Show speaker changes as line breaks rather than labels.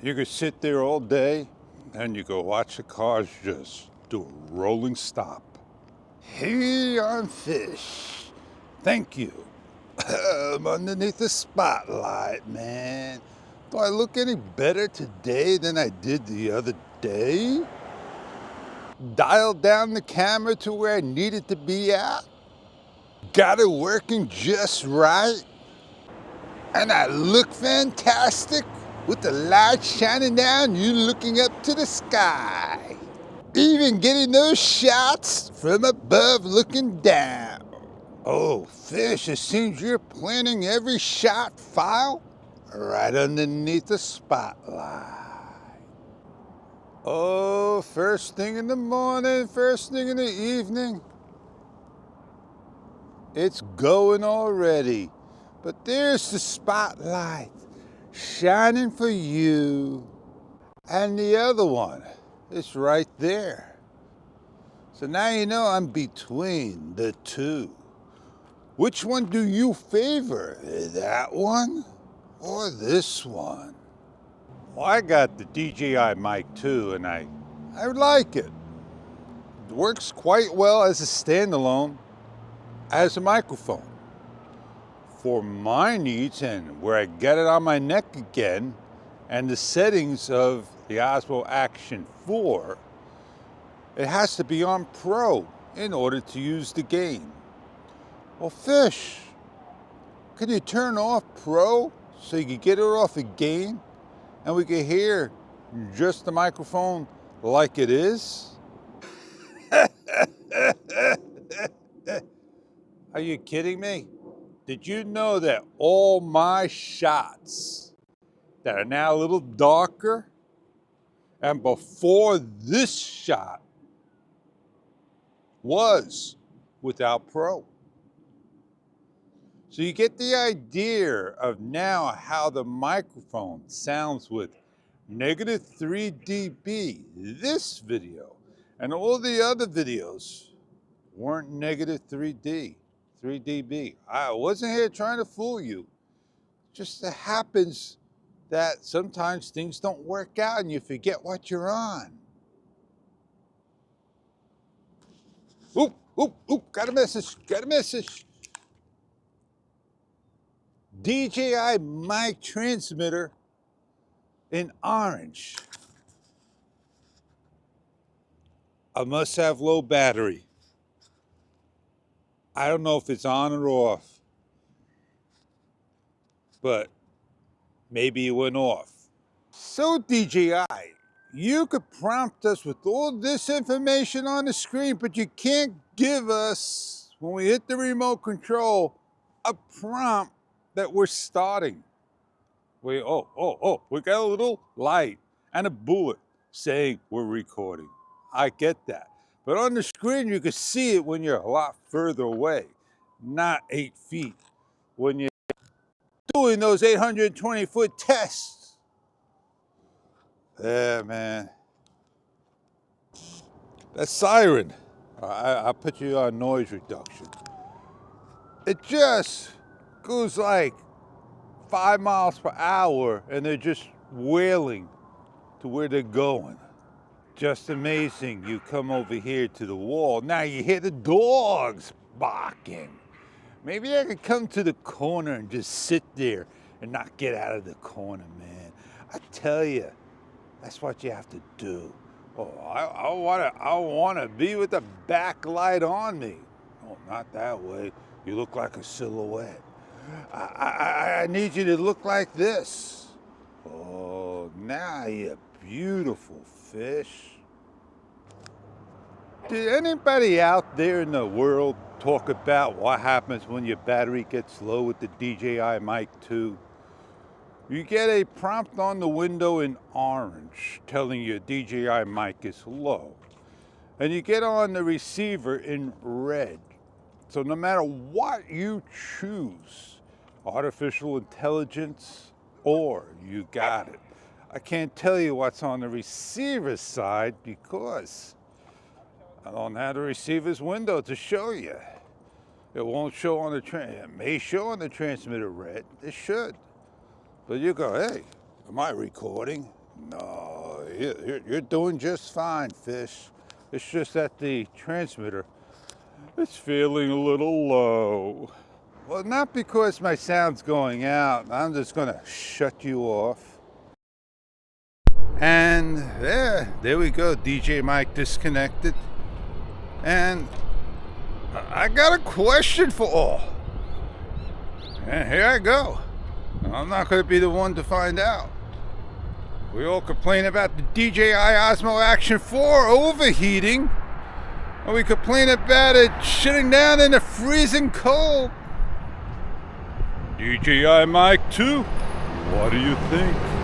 You could sit there all day and you go watch the cars just do a rolling stop. Here on Fish. Thank you. I'm underneath the spotlight, man. Do I look any better today than I did the other day? Dialed down the camera to where I needed to be at. Got it working just right. And I look fantastic with the light shining down, you looking up to the sky. Even getting those shots from above looking down. Oh, Fish, it seems you're planning every shot file right underneath the spotlight. Oh, first thing in the morning, first thing in the evening. It's going already. But there's the spotlight shining for you. And the other one is right there. So now you know I'm between the two. Which one do you favor? That one or this one? Well, I got the DJI mic too, and I like it. It works quite well as a standalone, as a microphone. For my needs and where I get it on my neck again, and the settings of the Osmo Action 4, it has to be on Pro in order to use the game. Well, Fish, can you turn off Pro so you can get it off a game and we can hear just the microphone like it is? Are you kidding me? Did you know that all my shots that are now a little darker and before this shot was without Pro? So you get the idea of now how the microphone sounds with -3 dB. This video and all the other videos weren't -3 dB. I wasn't here trying to fool you. Just it happens that sometimes things don't work out and you forget what you're on. Oop, oop, oop, got a message. DJI mic transmitter in orange. I must have low battery. I don't know if it's on or off, but maybe it went off. So DJI, you could prompt us with all this information on the screen, but you can't give us, when we hit the remote control, a prompt that we're starting. We got a little light and a bullet saying we're recording. I get that. But on the screen, you can see it when you're a lot further away, not 8 feet. When you're doing those 820-foot tests. Yeah, man. That siren, I'll put you on noise reduction. It just goes like 5 miles per hour and they're just wailing to where they're going. Just amazing. You come over here to the wall. Now you hear the dogs barking. Maybe I could come to the corner and just sit there and not get out of the corner, man. I tell you, that's what you have to do. Oh, I wanna be with the backlight on me. Oh, not that way. You look like a silhouette. I need you to look like this. Oh, now you're beautiful, Fish. Did anybody out there in the world talk about what happens when your battery gets low with the DJI Mic 2? You get a prompt on the window in orange telling you DJI mic is low. And you get on the receiver in red. So no matter what you choose, artificial intelligence or you got it. I can't tell you what's on the receiver side because I don't have the receiver's window to show you. It won't show on the it may show on the transmitter red. It should. But you go, hey, am I recording? No, you're doing just fine, Fish. It's just that the transmitter is feeling a little low. Well, not because my sound's going out. I'm just gonna shut you off. And yeah, there we go. DJ mic disconnected. And I got a question for all. And here I go. I'm not going to be the one to find out. We all complain about the DJI Osmo Action 4 overheating. And we complain about it shutting down in the freezing cold. DJI Mic 2, what do you think?